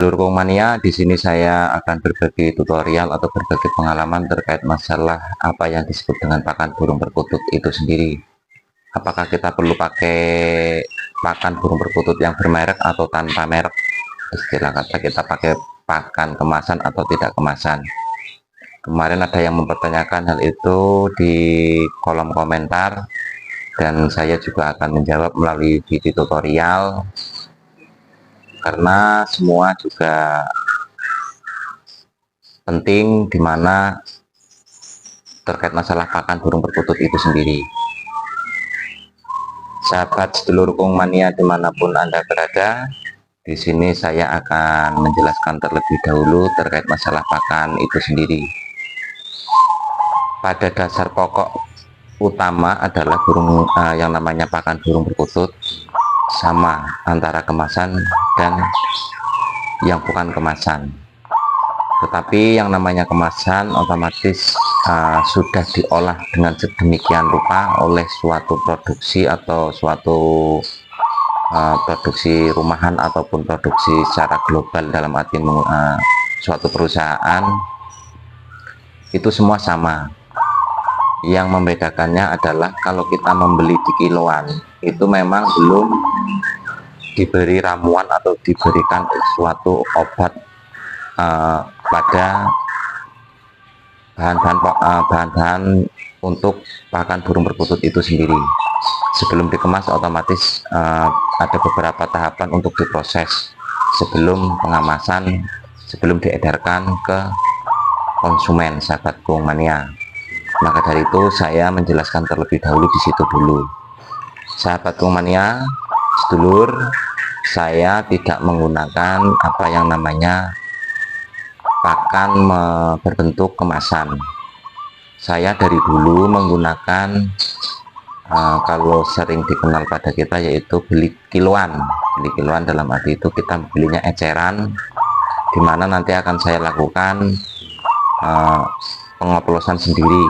Dulurku mania, di sini saya akan berbagi tutorial atau berbagi pengalaman terkait masalah apa yang disebut dengan pakan burung perkutut itu sendiri. Apakah kita perlu pakai pakan burung perkutut yang bermerek atau tanpa merek? Istilah kata kita pakai pakan kemasan atau tidak kemasan. Kemarin ada yang mempertanyakan hal itu di kolom komentar dan saya juga akan menjawab melalui video tutorial karena semua juga penting dimana terkait masalah pakan burung perkutut itu sendiri. Sahabat sedulurku mania dimanapun Anda berada, di sini saya akan menjelaskan terlebih dahulu terkait masalah pakan itu sendiri. Pada dasar pokok utama adalah burung yang namanya pakan burung perkutut sama antara kemasan dan yang bukan kemasan. Tetapi yang namanya kemasan otomatis sudah diolah dengan sedemikian rupa oleh suatu produksi atau suatu produksi rumahan ataupun produksi secara global, dalam arti suatu perusahaan itu semua sama. Yang membedakannya adalah kalau kita membeli di kiloan itu memang belum diberi ramuan atau diberikan suatu obat pada bahan-bahan untuk pakan burung perkutut itu sendiri. Sebelum dikemas otomatis ada beberapa tahapan untuk diproses sebelum pengemasan, sebelum diedarkan ke konsumen, sahabatku mania. Maka dari itu saya menjelaskan terlebih dahulu di situ dulu. Sahabatku mania, sedulur, saya tidak menggunakan apa yang namanya pakan berbentuk kemasan. Saya dari dulu menggunakan kalau sering dikenal pada kita yaitu beli kiloan. Beli kiloan dalam arti itu kita belinya eceran, dimana nanti akan saya lakukan pengoplosan sendiri.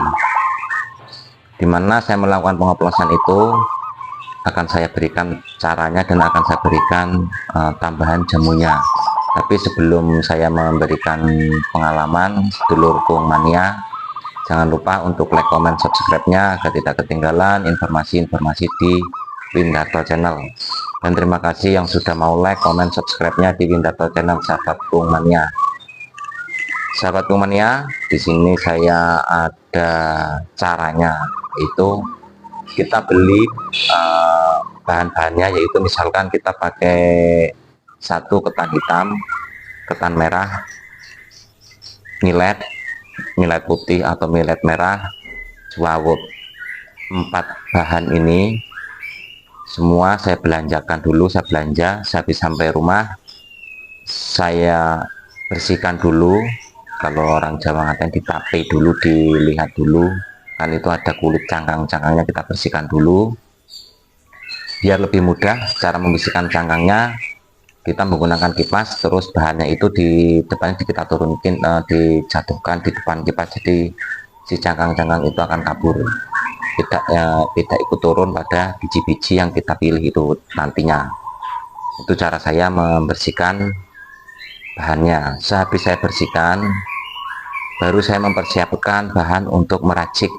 Dimana saya melakukan pengoplosan itu akan saya berikan caranya dan akan saya berikan tambahan jamunya. Tapi sebelum saya memberikan pengalaman, sedulurku mania, jangan lupa untuk like, comment, subscribe-nya agar tidak ketinggalan informasi-informasi di Windarto Channel. Dan terima kasih yang sudah mau like, comment, subscribe-nya di Windarto Channel, sahabatku mania. Sahabatku mania, di sini saya ada caranya, itu kita beli bahan-bahannya, yaitu misalkan kita pakai satu ketan hitam, ketan merah, millet putih atau millet merah, jawut. 4 bahan ini semua saya belanjakan dulu, saya belanja, saya habis sampai rumah saya bersihkan dulu. Kalau orang Jawa ngatain ditape dulu, dilihat dulu, kan itu ada kulit cangkang-cangkangnya, kita bersihkan dulu biar lebih mudah cara membersihkan cangkangnya. Kita menggunakan kipas, terus bahannya itu di depannya kita turunkan, dijatuhkan di depan kipas, jadi si cangkang-cangkang itu akan kabur, tidak ikut turun pada biji-biji yang kita pilih itu nantinya. Itu cara saya membersihkan bahannya. Sehabis saya bersihkan, baru saya mempersiapkan bahan untuk meracik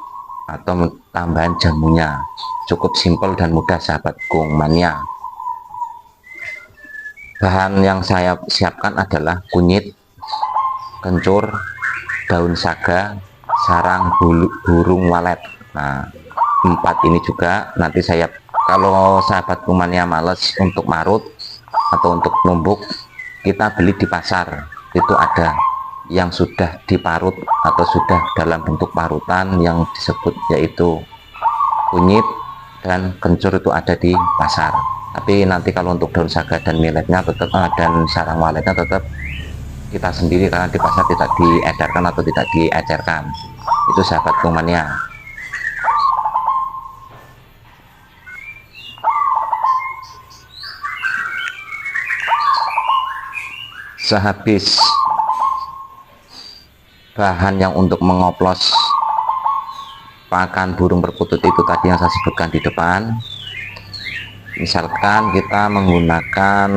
atau tambahan jamunya. Cukup simpel dan mudah, sahabatku mania. Bahan yang saya siapkan adalah kunyit, kencur, daun saga, sarang burung walet. Nah, 4 ini juga nanti saya, kalau sahabatku mania males untuk marut atau untuk numbuk, kita beli di pasar. Itu ada yang sudah diparut atau sudah dalam bentuk parutan yang disebut yaitu kunyit dan kencur, itu ada di pasar. Tapi nanti kalau untuk daun saga dan milletnya tetap dan sarang waletnya tetap kita sendiri, karena di pasar tidak diedarkan atau tidak diecerkan. Itu sahabatku mania. Sehabis bahan yang untuk mengoplos pakan burung perkutut itu tadi yang saya sebutkan di depan, misalkan kita menggunakan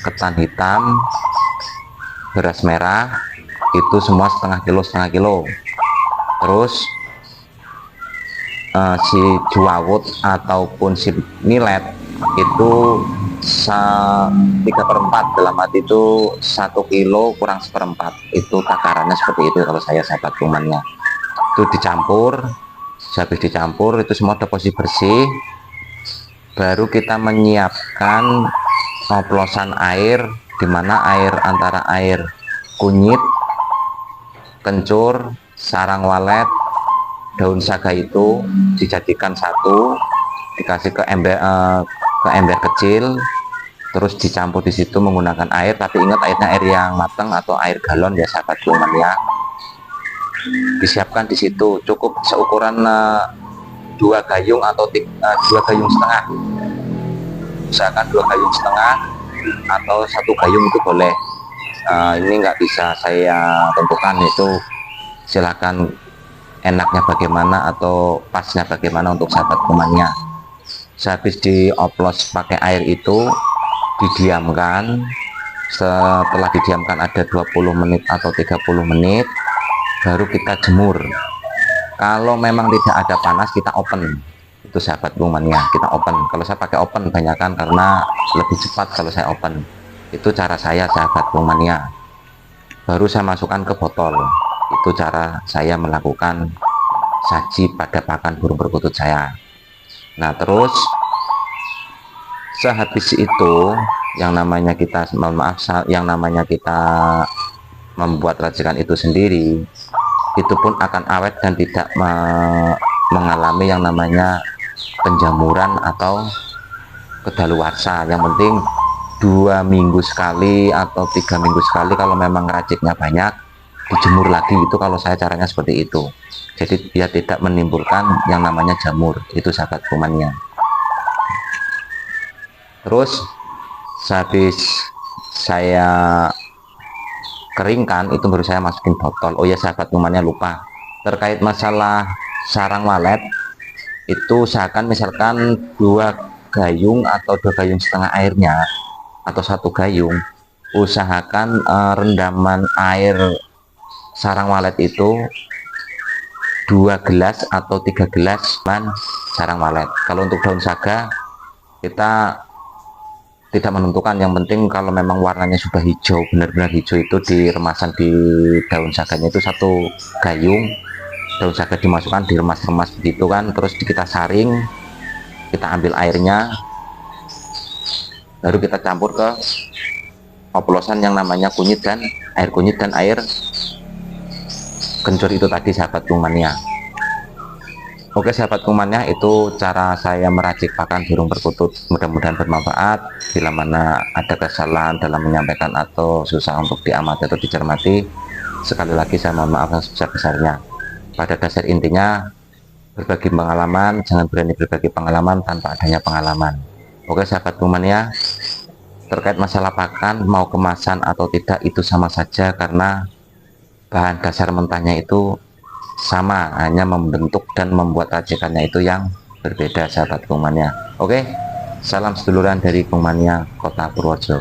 ketan hitam beras merah itu semua setengah kilo. Terus si juawut ataupun si millet itu 3/4, dalam arti itu 1 kilo kurang 1/4, itu takarannya seperti itu kalau saya, sahabat kumannya. Itu dicampur, habis dicampur itu semua udah posisi bersih, baru kita menyiapkan oplosan air, dimana air antara air kunyit, kencur, sarang walet, daun saga itu dijadikan satu, dikasih ke ember kecil, terus dicampur di situ menggunakan air, tapi ingat airnya air yang matang atau air galon ya, sahabat kuman ya. Disiapkan di situ cukup seukuran 2 gayung atau 2 gayung setengah, usahakan 2 gayung setengah atau 1 gayung itu boleh. Ini nggak bisa saya tentukan, itu silahkan enaknya bagaimana atau pasnya bagaimana untuk sahabat kumannya. Sehabis dioplos pakai air itu didiamkan, setelah didiamkan ada 20 menit atau 30 menit baru kita jemur. Kalau memang tidak ada panas kita open, itu sahabat kumannya, kita open. Kalau saya pakai open banyakan karena lebih cepat kalau saya open, itu cara saya, sahabat kumannya. Baru saya masukkan ke botol, itu cara saya melakukan saji pada pakan burung perkutut saya. Nah terus sehabis itu yang namanya kita, mohon maaf, yang namanya kita membuat racikan itu sendiri, itu pun akan awet dan tidak mengalami yang namanya penjamuran atau kedaluarsa. Yang penting 2 minggu sekali atau 3 minggu sekali, kalau memang raciknya banyak dijemur lagi. Itu kalau saya caranya seperti itu, jadi biar tidak menimbulkan yang namanya jamur, itu sahabat kumannya. Terus sehabis saya keringkan itu baru saya masukin botol. Oh ya sahabat kumannya, lupa terkait masalah sarang walet, itu usahakan misalkan 2 gayung atau 2 gayung setengah airnya atau 1 gayung, usahakan rendaman air sarang walet itu 2 gelas atau 3 gelas sarang walet. Kalau untuk daun saga kita tidak menentukan, yang penting kalau memang warnanya sudah hijau, benar-benar hijau, itu diremasan di daun saganya itu 1 gayung daun saga dimasukkan, diremas-remas begitu kan, terus kita saring, kita ambil airnya, baru kita campur ke oplosan yang namanya kunyit dan air kencur itu tadi, sahabat kumannya. Oke sahabat kumannya, itu cara saya meracik pakan burung perkutut, mudah-mudahan bermanfaat. Bila mana ada kesalahan dalam menyampaikan atau susah untuk diamati atau dicermati, sekali lagi saya mohon maaf yang sebesar-besarnya. Pada dasar intinya, berbagi pengalaman, jangan berani berbagi pengalaman tanpa adanya pengalaman. Oke sahabat kumannya, terkait masalah pakan mau kemasan atau tidak itu sama saja, karena bahan dasar mentahnya itu sama, hanya membentuk dan membuat racikannya itu yang berbeda, sahabat kumannya. Oke, salam seduluran dari Kumania, Kota Purworejo.